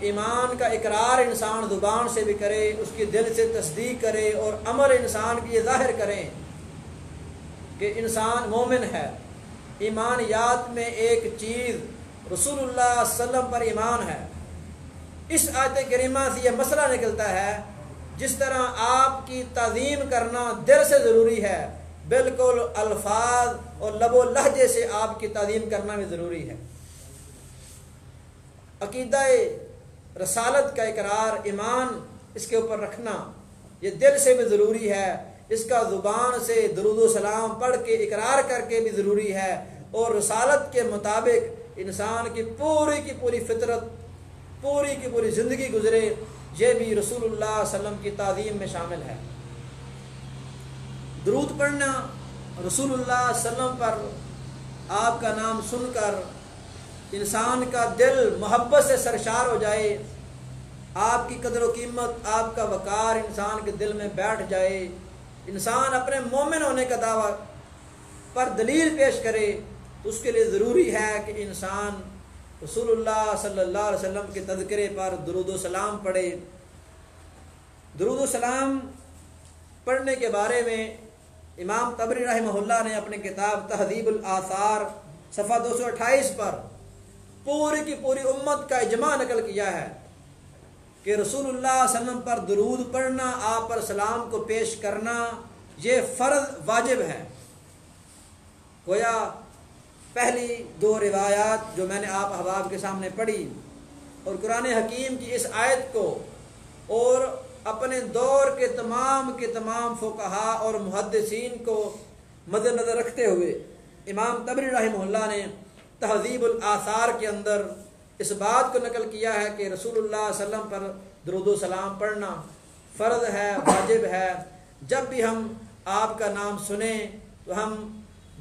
ایمان کا اقرار انسان زبان سے بھی کرے، اس کی دل سے تصدیق کرے، اور عمل انسان کی یہ ظاہر کریں کہ انسان مومن ہے۔ ایمانیات میں ایک چیز رسول اللہ صلی اللہ علیہ وسلم پر ایمان ہے۔ اس آیت کریمہ سے یہ مسئلہ نکلتا ہے، جس طرح آپ کی تعظیم کرنا دل سے ضروری ہے، بالکل الفاظ اور لب و لہجے سے آپ کی تعظیم کرنا بھی ضروری ہے۔ عقیدہ رسالت کا اقرار، ایمان اس کے اوپر رکھنا یہ دل سے بھی ضروری ہے، اس کا زبان سے درود و سلام پڑھ کے اقرار کر کے بھی ضروری ہے، اور رسالت کے مطابق انسان کی پوری فطرت، پوری کی پوری زندگی گزرے، یہ بھی رسول اللہ صلی اللہ علیہ وسلم کی تعظیم میں شامل ہے۔ درود پڑھنا رسول اللہ صلی اللہ علیہ وسلم پر، آپ کا نام سن کر انسان کا دل محبت سے سرشار ہو جائے، آپ کی قدر و قیمت، آپ کا وقار انسان کے دل میں بیٹھ جائے، انسان اپنے مومن ہونے کا دعویٰ پر دلیل پیش کرے، تو اس کے لیے ضروری ہے کہ انسان رسول اللہ صلی اللہ علیہ وسلم کے تذکرے پر درود و سلام پڑھے۔ درود و سلام پڑھنے کے بارے میں امام طبری رحمہ اللہ نے اپنی کتاب تہذیب الآثار صفحہ 228 پر پوری کی پوری امت کا اجماع نقل کیا ہے کہ رسول اللہ صلی اللہ علیہ وسلم پر درود پڑھنا، آپ پر سلام کو پیش کرنا، یہ فرض واجب ہے۔ گویا پہلی دو روایات جو میں نے آپ احباب کے سامنے پڑھی، اور قرآن حکیم کی اس آیت کو، اور اپنے دور کے تمام فقہاء اور محدثین کو مد نظر رکھتے ہوئے امام طبری رحمہ اللہ نے تہذیب الآثار کے اندر اس بات کو نقل کیا ہے کہ رسول اللہ صلی اللہ علیہ وسلم پر درود و سلام پڑھنا فرض ہے، واجب ہے۔ جب بھی ہم آپ کا نام سنیں تو ہم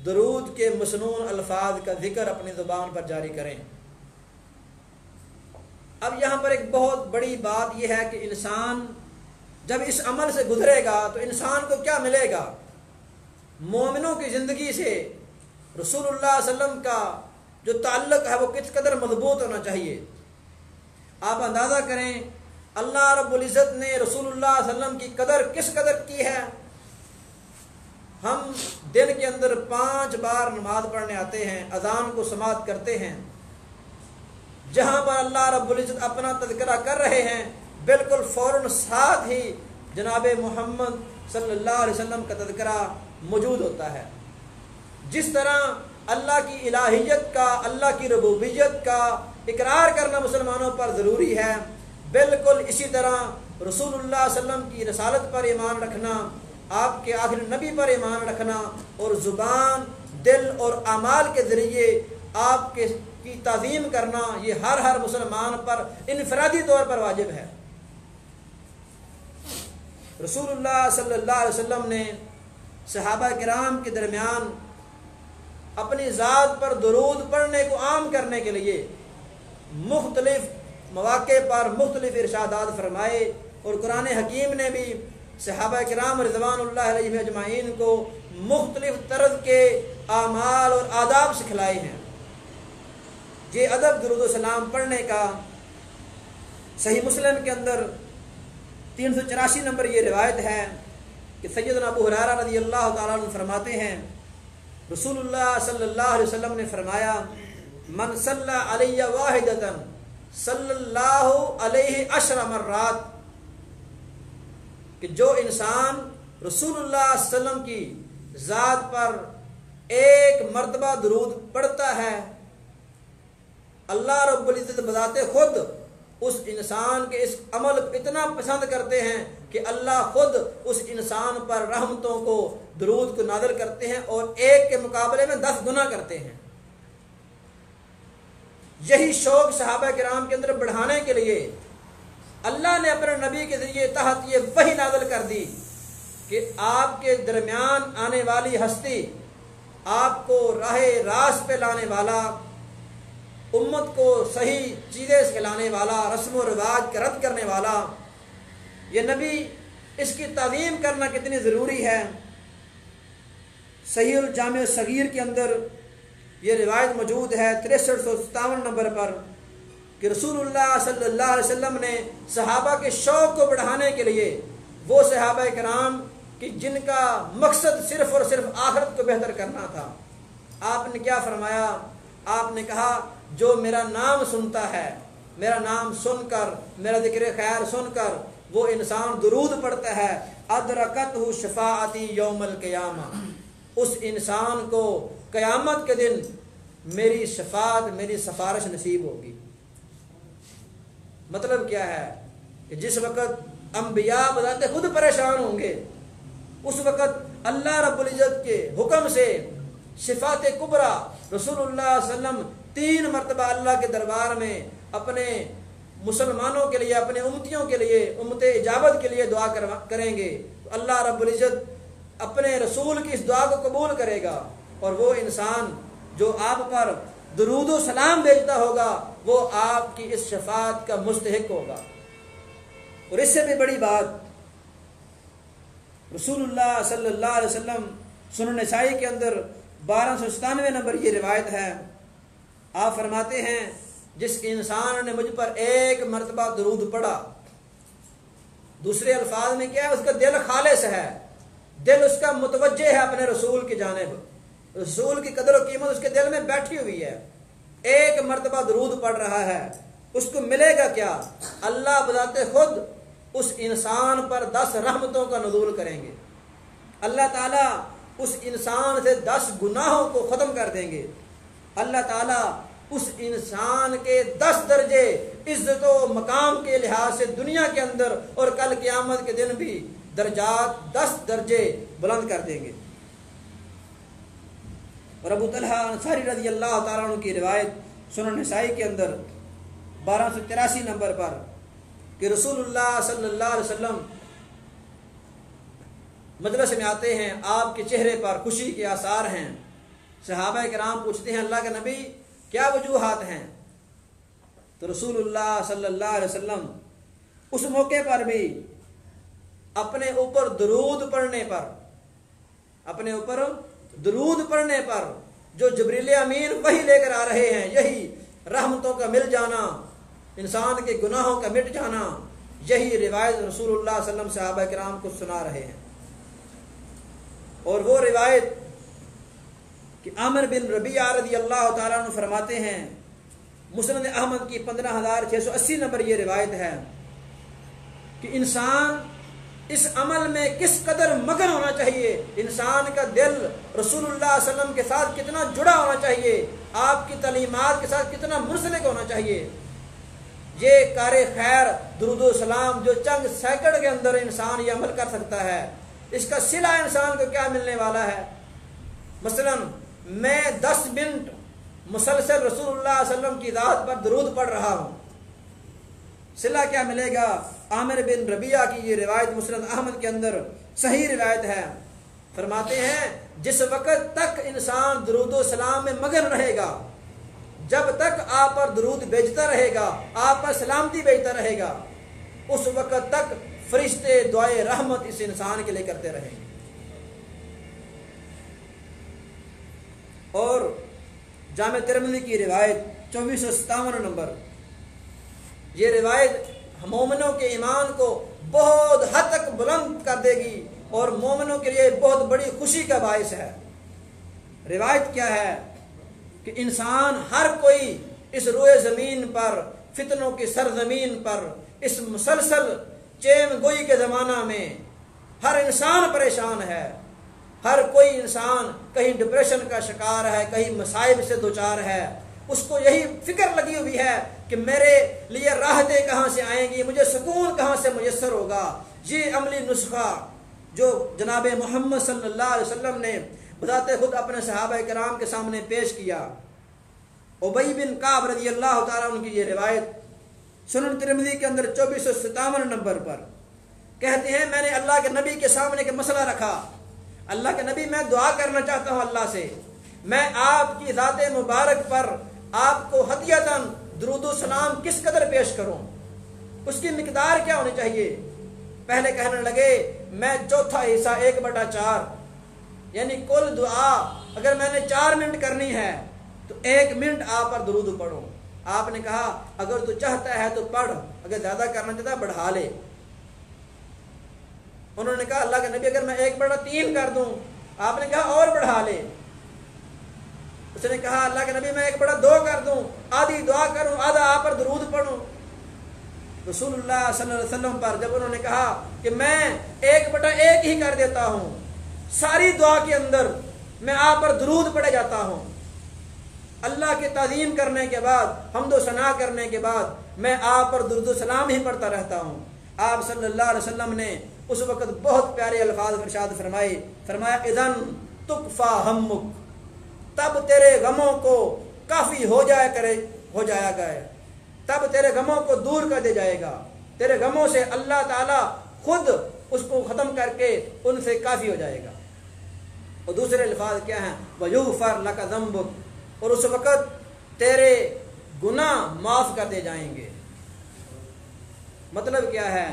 درود کے مسنون الفاظ کا ذکر اپنی زبان پر جاری کریں۔ اب یہاں پر ایک بہت بڑی بات یہ ہے کہ انسان جب اس عمل سے گزرے گا تو انسان کو کیا ملے گا؟ مومنوں کی زندگی سے رسول اللہ صلی اللہ علیہ وسلم کا جو تعلق ہے وہ کس قدر مضبوط ہونا چاہیے۔ آپ اندازہ کریں اللہ رب العزت نے رسول اللہ صلی اللہ علیہ وسلم کی قدر کس قدر کی ہے۔ ہم دن کے اندر 5 بار نماز پڑھنے آتے ہیں، اذان کو سماعت کرتے ہیں، جہاں پر اللہ رب العزت اپنا تذکرہ کر رہے ہیں بالکل فوراً ساتھ ہی جناب محمد صلی اللہ علیہ وسلم کا تذکرہ موجود ہوتا ہے۔ جس طرح اللہ کی الہیت کا، اللہ کی ربوبیت کا اقرار کرنا مسلمانوں پر ضروری ہے، بالکل اسی طرح رسول اللہ صلی اللہ علیہ وسلم کی رسالت پر ایمان رکھنا، آپ کے آخر نبی پر ایمان رکھنا، اور زبان، دل اور اعمال کے ذریعے آپ کی تعظیم کرنا، یہ ہر مسلمان پر انفرادی طور پر واجب ہے۔ رسول اللہ صلی اللہ علیہ وسلم نے صحابہ کرام کے درمیان اپنی ذات پر درود پڑھنے کو عام کرنے کے لیے مختلف مواقع پر مختلف ارشادات فرمائے، اور قرآن حکیم نے بھی صحابہ کرام رضوان اللہ علیہ اجمعین کو مختلف طرز کے اعمال اور آداب سکھلائے ہیں۔ یہ ادب درود و سلام پڑھنے کا صحیح مسلم کے اندر 384 نمبر یہ روایت ہے کہ سیدنا ابو ہریرہ رضی اللہ تعالیٰ عنہ فرماتے ہیں رسول اللہ صلی اللہ علیہ وسلم نے فرمایا من صلی علیہ واحدۃ صلی اللہ علیہ 10 مرات، کہ جو انسان رسول اللہ صلی اللہ علیہ وسلم کی ذات پر ایک مرتبہ درود پڑھتا ہے، اللہ رب العزت بذات خود اس انسان کے اس عمل کو اتنا پسند کرتے ہیں کہ اللہ خود اس انسان پر رحمتوں کو، درود کو نازل کرتے ہیں، اور ایک کے مقابلے میں 10 گنا کرتے ہیں۔ یہی شوق صحابہ کرام کے اندر بڑھانے کے لیے اللہ نے اپنے نبی کے ذریعے تحت یہ وحی نازل کر دی کہ آپ کے درمیان آنے والی ہستی، آپ کو راہ راست پہ لانے والا، امت کو صحیح چیزیں سکھلانے والا، رسم و رواج کا رد کرنے والا، یہ نبی، اس کی تعظیم کرنا کتنی ضروری ہے۔ صحیح الجامع الصغیر کے اندر یہ روایت موجود ہے 6357 نمبر پر کہ رسول اللہ صلی اللہ علیہ وسلم نے صحابہ کے شوق کو بڑھانے کے لیے وہ صحابہ کرام کہ جن کا مقصد صرف اور صرف آخرت کو بہتر کرنا تھا، آپ نے کیا فرمایا؟ آپ نے کہا جو میرا نام سنتا ہے، میرا نام سن کر، میرا ذکر خیر سن کر وہ انسان درود پڑھتا ہے، ادرکتہ شفاعتی یوم القیامہ، اس انسان کو قیامت کے دن میری شفاعت، میری سفارش نصیب ہوگی۔ مطلب کیا ہے کہ جس وقت انبیاء بذات خود پریشان ہوں گے، اس وقت اللہ رب العزت کے حکم سے شفاعت کبریٰ رسول اللہ صلی اللہ علیہ وسلم 3 مرتبہ اللہ کے دربار میں اپنے مسلمانوں کے لیے، اپنے امتیوں کے لیے، امت اجابت کے لیے دعا کریں گے تو اللہ رب العزت اپنے رسول کی اس دعا کو قبول کرے گا، اور وہ انسان جو آپ پر درود و سلام بھیجتا ہوگا وہ آپ کی اس شفاعت کا مستحق ہوگا۔ اور اس سے بھی بڑی بات، رسول اللہ صلی اللہ علیہ وسلم سنن نسائی کے اندر 1297 نمبر یہ روایت ہے، آپ فرماتے ہیں جس انسان نے مجھ پر 1 مرتبہ درود پڑھا، دوسرے الفاظ میں کیا ہے، اس کا دل خالص ہے، دل اس کا متوجہ ہے اپنے رسول کی جانب، رسول کی قدر و قیمت اس کے دل میں بیٹھی ہوئی ہے، 1 مرتبہ درود پڑھ رہا ہے، اس کو ملے گا کیا؟ اللہ بذات خود اس انسان پر 10 رحمتوں کا نزول کریں گے، اللہ تعالیٰ اس انسان سے 10 گناہوں کو ختم کر دیں گے، اللہ تعالیٰ اس انسان کے 10 درجے عزت و مقام کے لحاظ سے دنیا کے اندر اور کل قیامت کے دن بھی درجات 10 درجے بلند کر دیں گے۔ اور ابو طلحہ انصاری رضی اللہ تعالیٰ عنہ کی روایت سنن نسائی کے اندر 1283 نمبر پر کہ رسول اللہ صلی اللہ علیہ وسلم مجلس میں آتے ہیں، آپ کے چہرے پر خوشی کے آثار ہیں، صحابہ کرام پوچھتے ہیں اللہ کے نبی کیا وجوہات ہیں؟ تو رسول اللہ صلی اللہ علیہ وسلم اس موقع پر بھی اپنے اوپر درود پڑھنے پر، اپنے اوپر درود پڑھنے پر جو جبریل امین وہی لے کر آ رہے ہیں، یہی رحمتوں کا مل جانا، انسان کے گناہوں کا مٹ جانا، یہی روایت رسول اللہ صلی اللہ علیہ وسلم صحابہ کرام کو سنا رہے ہیں۔ اور وہ روایت کہ عامر بن ربیعہ رضی اللہ تعالیٰ عنہ فرماتے ہیں، مسند احمد کی 15680 نمبر یہ روایت ہے کہ انسان اس عمل میں کس قدر مگن ہونا چاہیے، انسان کا دل رسول اللہ صلی اللہ علیہ وسلم کے ساتھ کتنا جڑا ہونا چاہیے، آپ کی تعلیمات کے ساتھ کتنا منسلک ہونا چاہیے۔ یہ کار خیر درود و سلام جو چند سیکنڈ کے اندر انسان یہ عمل کر سکتا ہے، اس کا صلہ انسان کو کیا ملنے والا ہے؟ مثلا میں 10 منٹ مسلسل رسول اللہ صلی اللہ علیہ وسلم کی ذات پر درود پڑھ رہا ہوں، صلہ کیا ملے گا؟ عامر بن ربیعہ کی یہ روایت مسند احمد کے اندر صحیح روایت ہے، فرماتے ہیں جس وقت تک انسان درود و سلام میں مگن رہے گا، جب تک آپ پر درود بھیجتا رہے گا، آپ پر سلامتی بھیجتا رہے گا، اس وقت تک فرشتے دعائے رحمت اس انسان کے لیے کرتے رہیں گے۔ اور جامع ترمذی کی روایت 2457 نمبر، یہ روایت مومنوں کے ایمان کو بہت حد تک بلند کر دے گی اور مومنوں کے لیے بہت بڑی خوشی کا باعث ہے۔ روایت کیا ہے کہ انسان ہر کوئی اس روئے زمین پر، فتنوں کی سرزمین پر، اس مسلسل چین گوئی کے زمانہ میں ہر انسان پریشان ہے، ہر کوئی انسان کہیں ڈپریشن کا شکار ہے، کہیں مصائب سے دوچار ہے، اس کو یہی فکر لگی ہوئی ہے کہ میرے لیے راحتیں کہاں سے آئیں گی، مجھے سکون کہاں سے میسر ہوگا۔ یہ عملی نسخہ جو جناب محمد صلی اللہ علیہ وسلم نے بذات خود اپنے صحابہ کرام کے سامنے پیش کیا۔ ابی بن کعب رضی اللہ تعالیٰ عنہ کی یہ روایت سنن ترمذی کے اندر 2457 نمبر پر کہتے ہیں میں نے اللہ کے نبی کے سامنے کے مسئلہ رکھا، اللہ کے نبی میں دعا کرنا چاہتا ہوں اللہ سے، میں آپ کی ذات مبارک پر آپ کو ہدیۃً درود و سلام کس قدر پیش کروں، اس کی مقدار کیا ہونی چاہیے؟ پہلے کہنے لگے میں چوتھا حصہ 1/4، یعنی کل دعا اگر میں نے 4 منٹ کرنی ہے تو 1 منٹ آپ پر درود پڑھو، آپ نے کہا اگر تو چاہتا ہے تو پڑھ، اگر زیادہ کرنا چاہتا ہے بڑھا لے۔ انہوں نے کہا اللہ کے نبی اگر میں 1 بڑا 3 کر دوں، آپ نے کہا اور بڑھا لے۔ اس نے کہا اللہ کے نبی میں 1 بڑا 2 کر دوں، آدھی دعا کروں، آدھا آپ پر درود پڑھوں۔ رسول اللہ صلی اللہ علیہ وسلم پر جب انہوں نے کہا کہ میں 1/1 ہی کر دیتا ہوں، ساری دعا کے اندر میں آپ پر درود پڑھے جاتا ہوں، اللہ کی تعظیم کرنے کے بعد، حمد و ثنا کرنے کے بعد میں آپ پر درود و سلام ہی پڑھتا رہتا ہوں۔ آپ صلی اللہ علیہ وسلم نے اس وقت بہت پیارے الفاظ ارشاد فرمایا اذن تکفا ہمک، تب تیرے غموں کو کافی ہو جایا گا، تب تیرے غموں کو دور کر دیا جائے گا، تیرے غموں سے اللہ تعالیٰ خود اس کو ختم کر کے ان سے کافی ہو جائے گا۔ اور دوسرے الفاظ کیا ہیں؟ وَيُغْفَرْ لَكَ ذَنْبُكَ، اور اس وقت تیرے گناہ معاف کر دیے جائیں گے۔ مطلب کیا ہے؟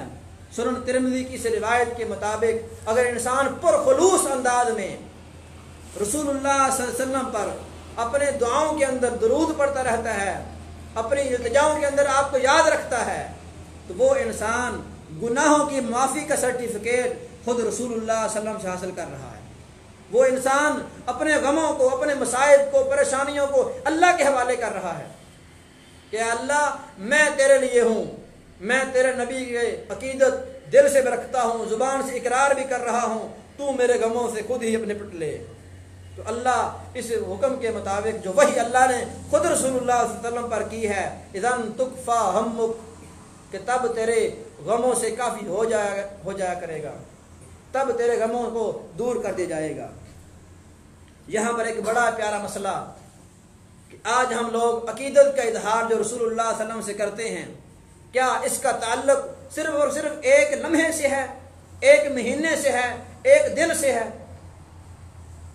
سنن ترمذی کی اس روایت کے مطابق اگر انسان پرخلوص انداز میں رسول اللہ صلی اللہ علیہ وسلم پر اپنے دعاؤں کے اندر درود پڑھتا رہتا ہے، اپنی التجاؤں کے اندر آپ کو یاد رکھتا ہے، تو وہ انسان گناہوں کی معافی کا سرٹیفکیٹ خود رسول اللہ صلی اللہ علیہ وسلم سے حاصل کر رہا ہے۔ وہ انسان اپنے غموں کو، اپنے مصائب کو، پریشانیوں کو اللہ کے حوالے کر رہا ہے کہ اللہ میں تیرے لیے ہوں، میں تیرے نبی کے عقیدت دل سے رکھتا ہوں، زبان سے اقرار بھی کر رہا ہوں، تو میرے غموں سے خود ہی اپنے نپٹ لے۔ تو اللہ اس حکم کے مطابق جو وحی اللہ نے خود رسول اللہ صلی اللہ علیہ وسلم پر کی ہے، اذن تکفا ہمک، کہ تب تیرے غموں سے کافی ہو جایا کرے گا، تب تیرے غموں کو دور کر دیا جائے گا۔ یہاں پر ایک بڑا پیارا مسئلہ کہ آج ہم لوگ عقیدت کا اظہار جو رسول اللہ صلی اللہ علیہ وسلم سے کرتے ہیں، کیا اس کا تعلق صرف اور صرف ایک لمحے سے ہے، ایک مہینے سے ہے، ایک دن سے ہے؟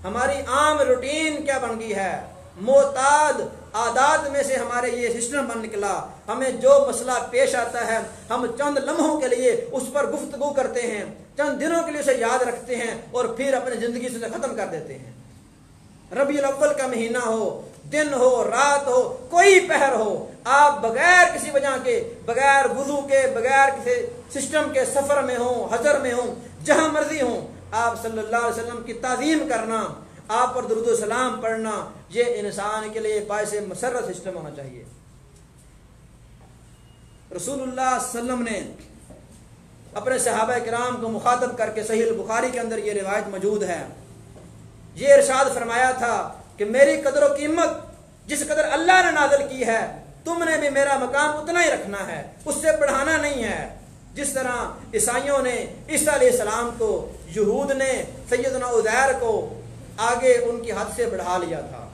ہماری عام روٹین کیا بن گئی ہے؟ معتاد عادات میں سے ہمارے یہ سسٹم بن نکلا، ہمیں جو مسئلہ پیش آتا ہے ہم چند لمحوں کے لیے اس پر گفتگو کرتے ہیں، چند دنوں کے لیے اسے یاد رکھتے ہیں اور پھر اپنی زندگی سے ختم کر دیتے ہیں۔ ربیع الاول کا مہینہ ہو، دن ہو، رات ہو، کوئی پہر ہو، آپ بغیر کسی وجہ کے، بغیر وضو کے، بغیر کسی سسٹم کے سفر میں ہوں، حضر میں ہوں، جہاں مرضی ہوں، آپ صلی اللہ علیہ وسلم کی تعظیم کرنا، آپ پر درود و سلام پڑھنا، یہ انسان کے لیے باعث مسرت سسٹم ہونا چاہیے۔ رسول اللہ صلی اللہ علیہ وسلم نے اپنے صحابہ کرام کو مخاطب کر کے صحیح البخاری کے اندر یہ روایت موجود ہے، یہ ارشاد فرمایا تھا کہ میری قدر و قیمت جس قدر اللہ نے نازل کی ہے، تم نے بھی میرا مقام اتنا ہی رکھنا ہے، اس سے بڑھانا نہیں ہے۔ جس طرح عیسائیوں نے عیسیٰ علیہ السلام کو، یہود نے سیدنا عزیر کو آگے ان کی حد سے بڑھا لیا تھا،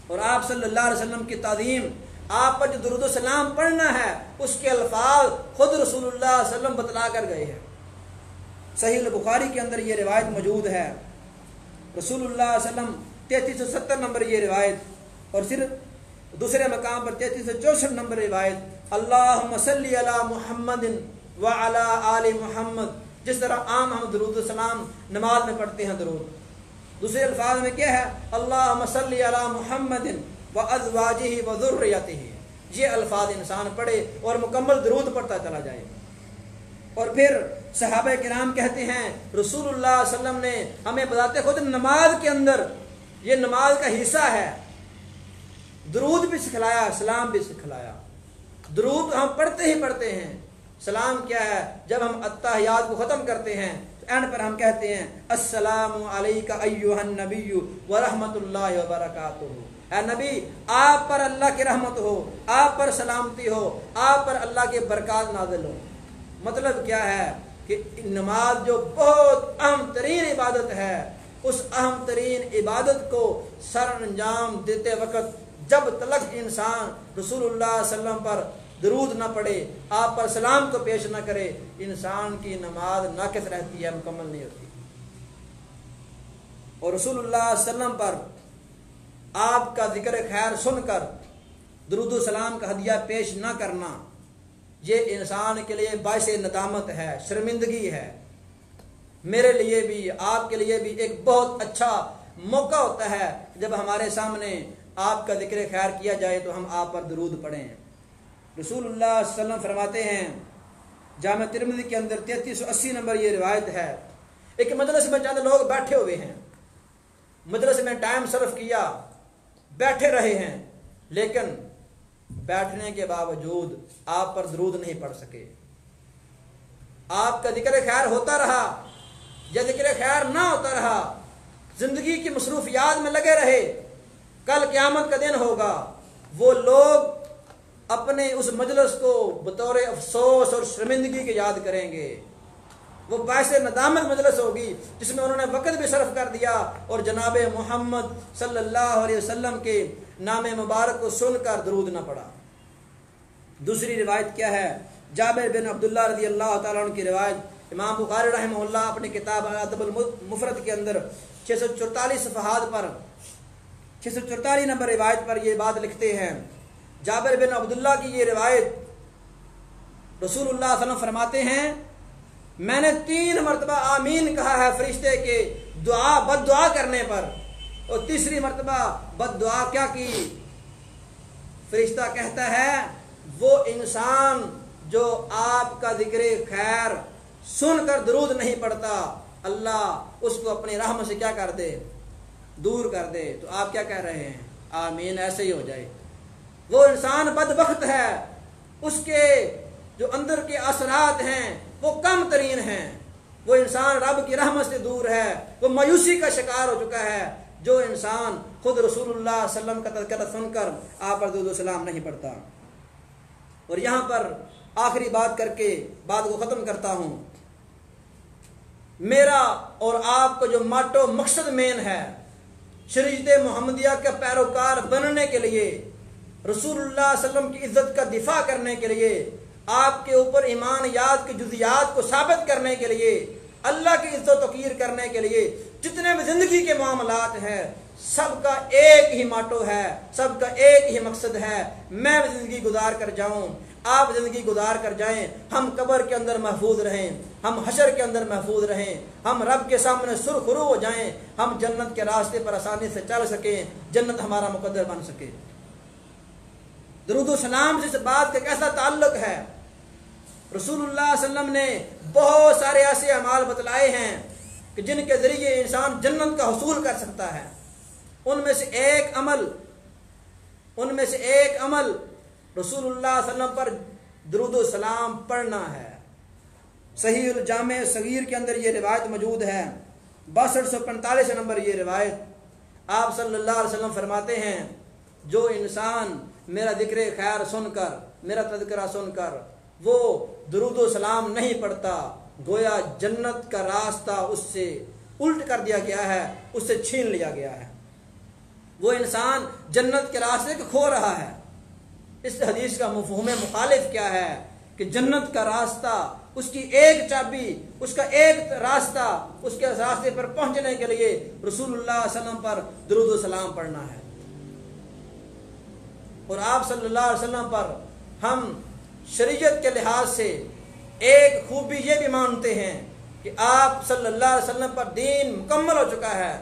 اور آپ صلی اللہ علیہ وسلم کی تعظیم، آپ پر جو درود و سلام پڑھنا ہے، اس کے الفاظ خود رسول اللہ صلی اللہ علیہ وسلم بتلا کر گئے ہیں۔ صحیح البخاری کے اندر یہ روایت موجود ہے، رسول اللہ صلی اللہ علیہ وسلم 3370 نمبر یہ روایت، اور صرف دوسرے مقام پر 3364 نمبر روایت، اللہم صلی علی محمد وعلی آل محمد، جس طرح عام ہم درود و سلام نماز میں پڑھتے ہیں درود، دوسرے الفاظ میں کیا ہے؟ اللہم صلی علی محمد وازواجہ وذریتہ، یہ الفاظ انسان پڑھے اور مکمل درود پڑھتا چلا جائے۔ اور پھر صحابہ کرام کہتے ہیں رسول اللہ صلی اللہ علیہ وسلم نے ہمیں بتاتے خود نماز کے اندر، یہ نماز کا حصہ ہے، درود بھی سکھلایا، سلام بھی سکھلایا۔ درود ہم پڑھتے ہی پڑھتے ہیں، سلام کیا ہے؟ جب ہم التحیات کو ختم کرتے ہیں اینڈ پر ہم کہتے ہیں السلام علیکہ ایھا النبی ورحمۃ اللہ وبرکاتہ، اے نبی آپ پر اللہ کی رحمت ہو، آپ پر سلامتی ہو، آپ پر اللہ کے برکات نازل ہو۔ مطلب کیا ہے کہ نماز جو بہت اہم ترین عبادت ہے، اس اہم ترین عبادت کو سر انجام دیتے وقت جب تلک انسان رسول اللہ صلی اللہ علیہ وسلم پر درود نہ پڑھے، آپ پر سلام کو پیش نہ کرے، انسان کی نماز ناقص رہتی ہے، مکمل نہیں ہوتی۔ اور رسول اللہ صلی اللہ علیہ وسلم پر آپ کا ذکر خیر سن کر درود و سلام کا ہدیہ پیش نہ کرنا، یہ انسان کے لیے باعث ندامت ہے، شرمندگی ہے۔ میرے لیے بھی، آپ کے لیے بھی ایک بہت اچھا موقع ہوتا ہے جب ہمارے سامنے آپ کا ذکر خیر کیا جائے تو ہم آپ پر درود پڑھیں۔ رسول اللہ صلی اللہ علیہ وسلم فرماتے ہیں، جامع ترمذی کے اندر 3380 نمبر یہ روایت ہے، ایک مجلس میں چند لوگ بیٹھے ہوئے ہیں، مجلس میں ٹائم صرف کیا، بیٹھے رہے ہیں، لیکن بیٹھنے کے باوجود آپ پر درود نہیں پڑھ سکے۔ آپ کا ذکر خیر ہوتا رہا یا ذکر خیر نہ ہوتا رہا، زندگی کی مصروفیات میں لگے رہے، کل قیامت کا دن ہوگا، وہ لوگ اپنے اس مجلس کو بطور افسوس اور شرمندگی کے یاد کریں گے۔ وہ باعث ندامت مجلس ہوگی جس میں انہوں نے وقت بھی صرف کر دیا اور جناب محمد صلی اللہ علیہ وسلم کے نام مبارک کو سن کر درود نہ پڑھا۔ دوسری روایت کیا ہے؟ جابر بن عبداللہ رضی اللہ تعالیٰ عنہ کی روایت، امام بخاری رحمہ اللہ اپنی کتاب ادب المفرد کے اندر 644 صفحات پر 644 نمبر روایت پر یہ بات لکھتے ہیں۔ جابر بن عبداللہ کی یہ روایت، رسول اللہ صلی اللہ علیہ وسلم فرماتے ہیں، میں نے 3 مرتبہ آمین کہا ہے فرشتے کے بد دعا کرنے پر، اور تیسری مرتبہ بد دعا کیا کی؟ فرشتہ کہتا ہے وہ انسان جو آپ کا ذکر خیر سن کر درود نہیں پڑتا، اللہ اس کو اپنی رحمت سے کیا کر دے؟ دور کر دے۔ تو آپ کیا کہہ رہے ہیں؟ آمین، ایسے ہی ہو جائے۔ وہ انسان بدبخت ہے، اس کے جو اندر کے اثرات ہیں وہ کم ترین ہیں، وہ انسان رب کی رحمت سے دور ہے، وہ مایوسی کا شکار ہو چکا ہے جو انسان خود رسول اللہ صلی اللہ علیہ وسلم کا تذکرہ سن کر آپ پر درود و سلام نہیں پڑھتا۔ اور یہاں پر آخری بات کر کے بات کو ختم کرتا ہوں، میرا اور آپ کو جو ماٹو مقصد مین ہے شریعت محمدیہ کا پیروکار بننے کے لیے، رسول اللہ صلی اللہ علیہ وسلم کی عزت کا دفاع کرنے کے لیے، آپ کے اوپر ایمانیات کی جزیات کو ثابت کرنے کے لیے، اللہ کی عزت و توقیر کرنے کے لیے، جتنے بھی زندگی کے معاملات ہیں سب کا ایک ہی ماٹو ہے، سب کا ایک ہی مقصد ہے، میں زندگی گزار کر جاؤں، آپ زندگی گزار کر جائیں، ہم قبر کے اندر محفوظ رہیں، ہم حشر کے اندر محفوظ رہیں، ہم رب کے سامنے سرخرو ہو جائیں، ہم جنت کے راستے پر آسانی سے چل سکیں، جنت ہمارا مقدر بن سکے۔ درود و سلام سے اس بات کا کیسا تعلق ہے؟ رسول اللہ صلی اللہ علیہ وسلم نے بہت سارے ایسے اعمال بتلائے ہیں کہ جن کے ذریعے انسان جنت کا حصول کر سکتا ہے۔ ان میں سے ایک عمل رسول اللہ صلی اللہ علیہ وسلم پر درود و سلام پڑھنا ہے۔ صحیح الجامع صغیر کے اندر یہ روایت موجود ہے، 6245 نمبر یہ روایت۔ آپ صلی اللہ علیہ وسلم فرماتے ہیں، جو انسان میرا ذکر خیر سن کر، میرا تذکرہ سن کر وہ درود و سلام نہیں پڑھتا، گویا جنت کا راستہ اس سے الٹ کر دیا گیا ہے، اس سے چھین لیا گیا ہے، وہ انسان جنت کے راستے کو کھو رہا ہے۔ اس حدیث کا مفہوم مخالف کیا ہے کہ جنت کا راستہ، اس کی ایک چابی، اس کا ایک راستہ، اس کے راستے پر پہنچنے کے لیے رسول اللہ صلی اللہ علیہ وسلم پر درود و سلام پڑھنا ہے۔ اور آپ صلی اللہ علیہ وسلم پر ہم شریعت کے لحاظ سے ایک خوبی یہ بھی مانتے ہیں کہ آپ صلی اللہ علیہ وسلم پر دین مکمل ہو چکا ہے۔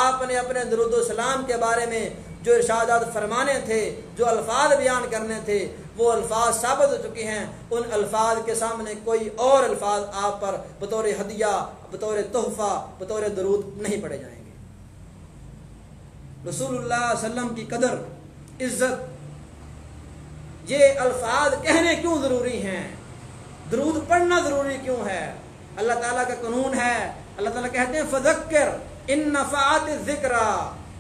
آپ نے اپنے درود و سلام کے بارے میں جو ارشادات فرمانے تھے، جو الفاظ بیان کرنے تھے، وہ الفاظ ثابت ہو چکے ہیں۔ ان الفاظ کے سامنے کوئی اور الفاظ آپ پر بطور ہدیہ، بطور تحفہ، بطور درود نہیں پڑے جائیں گے۔ رسول اللہ صلی اللہ علیہ وسلم کی قدر، عزت، یہ الفاظ کہنے کیوں ضروری ہیں؟ درود پڑھنا ضروری کیوں ہے؟ اللہ تعالیٰ کا قانون ہے، اللہ تعالیٰ کہتے ہیں فذکر ان نفعت الذکرى،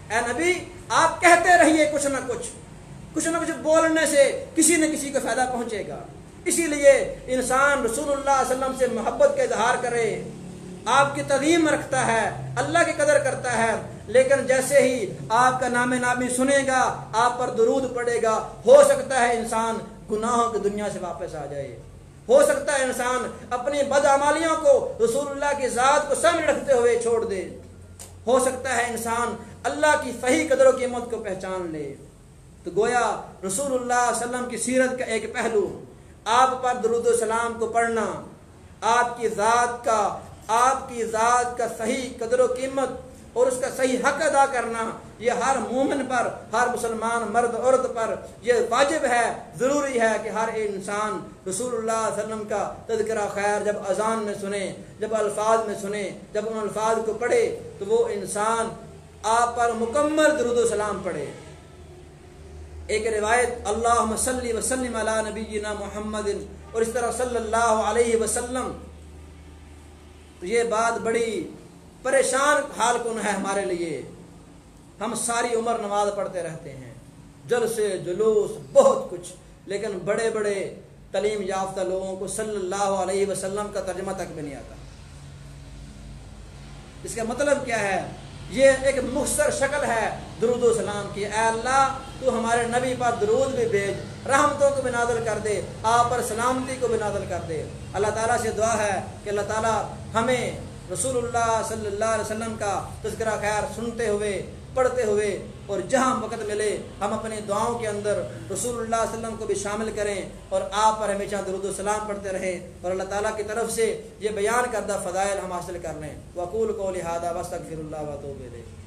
اے نبی آپ کہتے رہیے کچھ نہ کچھ بولنے سے کسی نہ کسی کو فائدہ پہنچے گا۔ اسی لیے انسان رسول اللہ صلی اللہ علیہ وسلم سے محبت کا اظہار کرے، آپ کی تعظیم رکھتا ہے، اللہ کی قدر کرتا ہے، لیکن جیسے ہی آپ کا نام نامی سنے گا، آپ پر درود پڑے گا، ہو سکتا ہے انسان گناہوں کی دنیا سے واپس آ جائے، ہو سکتا ہے انسان اپنی بدعمالیوں کو رسول اللہ کی ذات کو سامنے رکھتے ہوئے چھوڑ دے، ہو سکتا ہے انسان اللہ کی صحیح قدر و قیمت کو پہچان لے۔ تو گویا رسول اللہ صلی اللہ علیہ وسلم کی سیرت کا ایک پہلو، آپ پر درود و سلام کو پڑھنا، آپ کی ذات کا صحیح قدر و قیمت اور اس کا صحیح حق ادا کرنا یہ ہر مومن پر، ہر مسلمان مرد عورت پر یہ واجب ہے، ضروری ہے کہ ہر انسان رسول اللہ صلی اللہ علیہ وسلم کا تذکرہ خیر جب اذان میں سنے، جب الفاظ میں سنے، جب ان الفاظ کو پڑھے تو وہ انسان آپ پر مکمل درود و سلام پڑھے۔ ایک روایت اللہم صلی وسلم علی نبینا محمد، اور اس طرح صلی اللہ علیہ وسلم، تو یہ بات بڑی پریشان حال کن ہے ہمارے لیے۔ ہم ساری عمر نماز پڑھتے رہتے ہیں، جلسے جلوس بہت کچھ، لیکن بڑے بڑے تعلیم یافتہ لوگوں کو صلی اللہ علیہ وسلم کا ترجمہ تک بھی نہیں آتا۔ اس کا مطلب کیا ہے؟ یہ ایک مختصر شکل ہے درود و سلام کی۔ اے اللہ تو ہمارے نبی پر درود بھی بھیج، رحمتوں کو بھی نازل کر دے، آپ پر سلامتی کو بھی نازل کر دے۔ اللہ تعالیٰ سے دعا ہے کہ اللہ تعالیٰ ہمیں رسول اللہ صلی اللہ علیہ وسلم کا تذکرہ خیر سنتے ہوئے، پڑھتے ہوئے، اور جہاں وقت ملے ہم اپنی دعاؤں کے اندر رسول اللہ صلی اللہ علیہ وسلم کو بھی شامل کریں اور آپ پر ہمیشہ درود و سلام پڑھتے رہیں، اور اللہ تعالیٰ کی طرف سے یہ بیان کردہ فضائل ہم حاصل کر لیں۔ وَأَقُولُ قَوْلِي هَٰذَا وَأَسْتَغْفِرُ اللَّهَ وَأَتُوبُ إِلَيْهِ۔